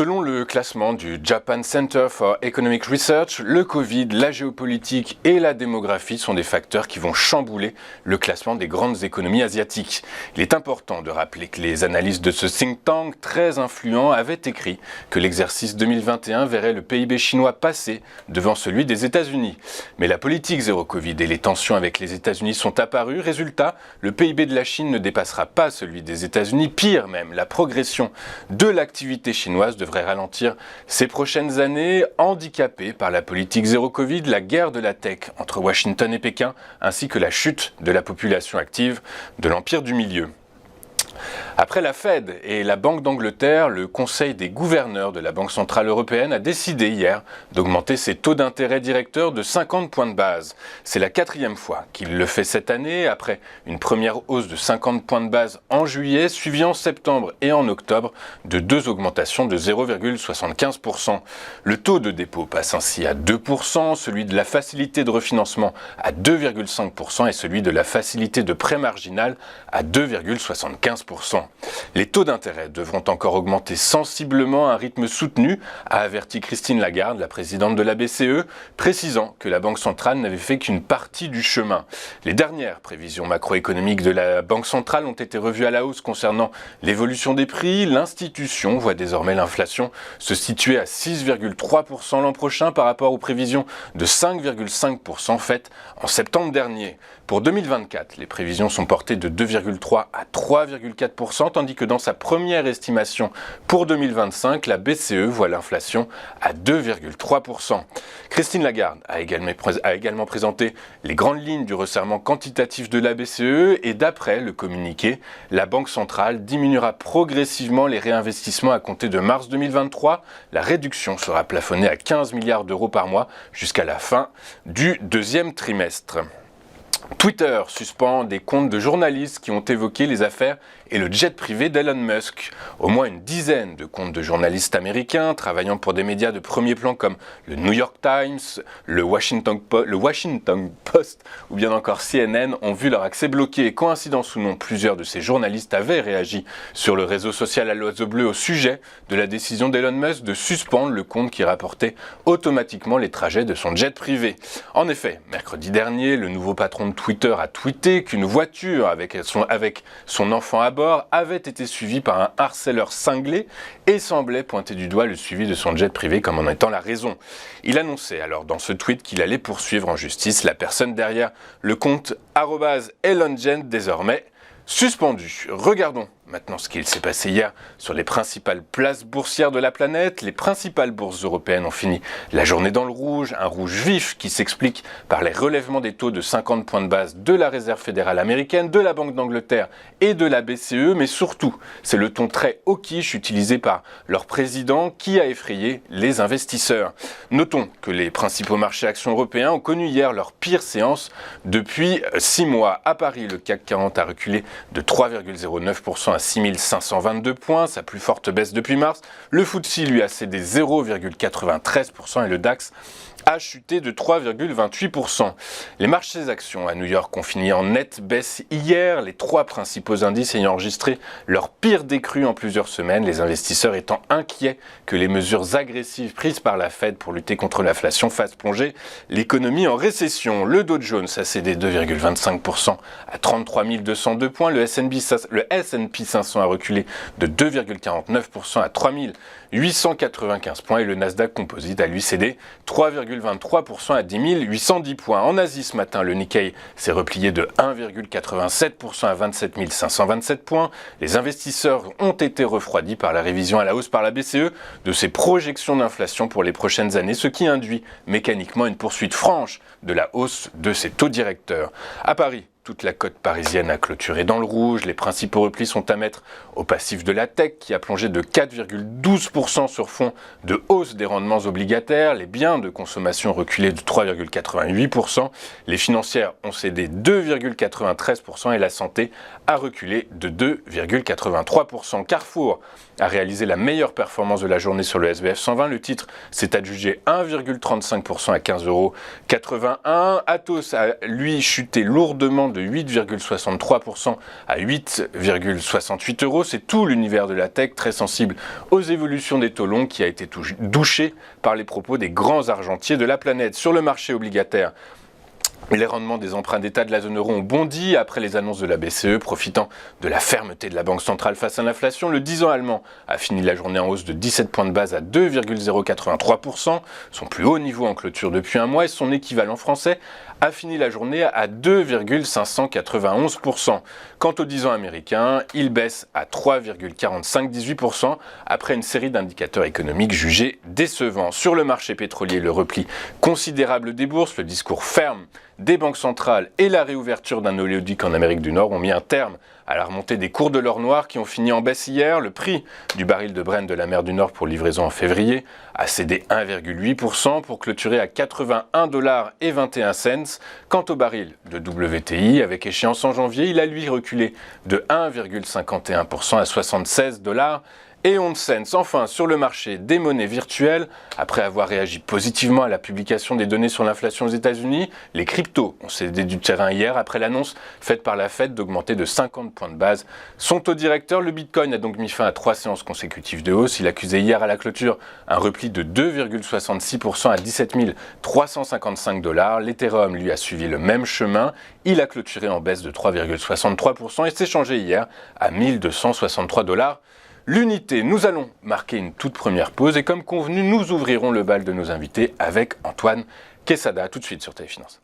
Selon le classement du Japan Center for Economic Research, le Covid, la géopolitique et la démographie sont des facteurs qui vont chambouler le classement des grandes économies asiatiques. Il est important de rappeler que les analystes de ce think tank très influent avaient écrit que l'exercice 2021 verrait le PIB chinois passer devant celui des États-Unis. Mais la politique zéro Covid et les tensions avec les États-Unis sont apparues. Résultat, le PIB de la Chine ne dépassera pas celui des États-Unis. Pire même, la progression de l'activité chinoise devrait ralentir ces prochaines années, handicapée par la politique zéro Covid, la guerre de la tech entre Washington et Pékin, ainsi que la chute de la population active de l'Empire du Milieu. Après la Fed et la Banque d'Angleterre, le Conseil des gouverneurs de la Banque centrale européenne a décidé hier d'augmenter ses taux d'intérêt directeurs de 50 points de base. C'est la 4e fois qu'il le fait cette année, après une première hausse de 50 points de base en juillet, suivie en septembre et en octobre de 2 augmentations de 0,75%. Le taux de dépôt passe ainsi à 2%, celui de la facilité de refinancement à 2,5% et celui de la facilité de prêt marginal à 2,75%. Les taux d'intérêt devront encore augmenter sensiblement à un rythme soutenu, a averti Christine Lagarde, la présidente de la BCE, précisant que la Banque centrale n'avait fait qu'une partie du chemin. Les dernières prévisions macroéconomiques de la Banque centrale ont été revues à la hausse concernant l'évolution des prix. L'institution voit désormais l'inflation se situer à 6,3% l'an prochain par rapport aux prévisions de 5,5% faites en septembre dernier. Pour 2024, les prévisions sont portées de 2,3 à 3,4%, tandis que dans sa première estimation pour 2025, la BCE voit l'inflation à 2,3%. Christine Lagarde a également présenté les grandes lignes du resserrement quantitatif de la BCE et d'après le communiqué, la Banque centrale diminuera progressivement les réinvestissements à compter de mars 2023. La réduction sera plafonnée à 15 milliards d'euros par mois jusqu'à la fin du deuxième trimestre. Twitter suspend des comptes de journalistes qui ont évoqué les affaires et le jet privé d'Elon Musk. Au moins une dizaine de comptes de journalistes américains travaillant pour des médias de premier plan comme le New York Times, le Washington Post ou bien encore CNN ont vu leur accès bloqué. Coïncidence ou non, plusieurs de ces journalistes avaient réagi sur le réseau social à l'oiseau bleu au sujet de la décision d'Elon Musk de suspendre le compte qui rapportait automatiquement les trajets de son jet privé. En effet, mercredi dernier, le nouveau patron de Twitter a tweeté qu'une voiture avec son enfant à bord avait été suivie par un harceleur cinglé et semblait pointer du doigt le suivi de son jet privé comme en étant la raison. Il annonçait alors dans ce tweet qu'il allait poursuivre en justice la personne derrière le compte @ElonGen désormais suspendu. Regardons maintenant ce qu'il s'est passé hier sur les principales places boursières de la planète. Les principales bourses européennes ont fini la journée dans le rouge, un rouge vif qui s'explique par les relèvements des taux de 50 points de base de la Réserve fédérale américaine, de la Banque d'Angleterre et de la BCE, mais surtout, c'est le ton très hawkish utilisé par leur président qui a effrayé les investisseurs. Notons que les principaux marchés actions européens ont connu hier leur pire séance depuis 6 mois. À Paris, le CAC 40 a reculé de 3,09% à 6522 points, sa plus forte baisse depuis mars. Le FTSE lui a cédé 0,93% et le DAX a chuté de 3,28%. Les marchés actions à New York ont fini en nette baisse hier, les 3 principaux indices ayant enregistré leur pire décrue en plusieurs semaines, les investisseurs étant inquiets que les mesures agressives prises par la Fed pour lutter contre l'inflation fassent plonger l'économie en récession. Le Dow Jones a cédé 2,25% à 33 202 points, le S&P 500 a reculé de 2,49% à 3 895 points et le Nasdaq Composite a lui cédé 3,23% à 10 810 points. En Asie ce matin, le Nikkei s'est replié de 1,87% à 27 527 points. Les investisseurs ont été refroidis par la révision à la hausse par la BCE de ses projections d'inflation pour les prochaines années, ce qui induit mécaniquement une poursuite franche de la hausse de ses taux directeurs. À Paris, toute la côte parisienne a clôturé dans le rouge. Les principaux replis sont à mettre au passif de la tech qui a plongé de 4,12% sur fond de hausse des rendements obligataires. Les biens de consommation ont reculé de 3,88%. Les financières ont cédé 2,93% et la santé a reculé de 2,83%. Carrefour a réalisé la meilleure performance de la journée sur le SBF 120. Le titre s'est adjugé 1,35% à 15,81 €. Atos a lui chuté lourdement de 8,63% à 8,68 euros. C'est tout l'univers de la tech, très sensible aux évolutions des taux longs, qui a été douché par les propos des grands argentiers de la planète. Sur le marché obligataire, les rendements des emprunts d'État de la zone euro ont bondi après les annonces de la BCE, profitant de la fermeté de la Banque centrale face à l'inflation. Le 10 ans allemand a fini la journée en hausse de 17 points de base à 2,083%, son plus haut niveau en clôture depuis un mois, et son équivalent français a fini la journée à 2,591%. Quant au 10 ans américain, il baisse à 3,4518% après une série d'indicateurs économiques jugés décevants. Sur le marché pétrolier, le repli considérable des bourses, le discours ferme des banques centrales et la réouverture d'un oléoduc en Amérique du Nord ont mis un terme à la remontée des cours de l'or noir qui ont fini en baisse hier. Le prix du baril de Brent de la mer du Nord pour livraison en février a cédé 1,8% pour clôturer à 81,21 $. Quant au baril de WTI, avec échéance en janvier, il a lui reculé de 1,51% à 76,11 $. Enfin, sur le marché des monnaies virtuelles, après avoir réagi positivement à la publication des données sur l'inflation aux États-Unis, les cryptos ont cédé du terrain hier après l'annonce faite par la Fed d'augmenter de 50 points de base son taux directeur. Le Bitcoin a donc mis fin à 3 séances consécutives de hausse. Il accusait hier à la clôture un repli de 2,66% à 17 355 $. L'Ethereum, lui, a suivi le même chemin. Il a clôturé en baisse de 3,63% et s'est changé hier à 1263 $ l'unité. Nous allons marquer une toute première pause et comme convenu, nous ouvrirons le bal de nos invités avec Antoine Quesada, tout de suite sur Téléfinance.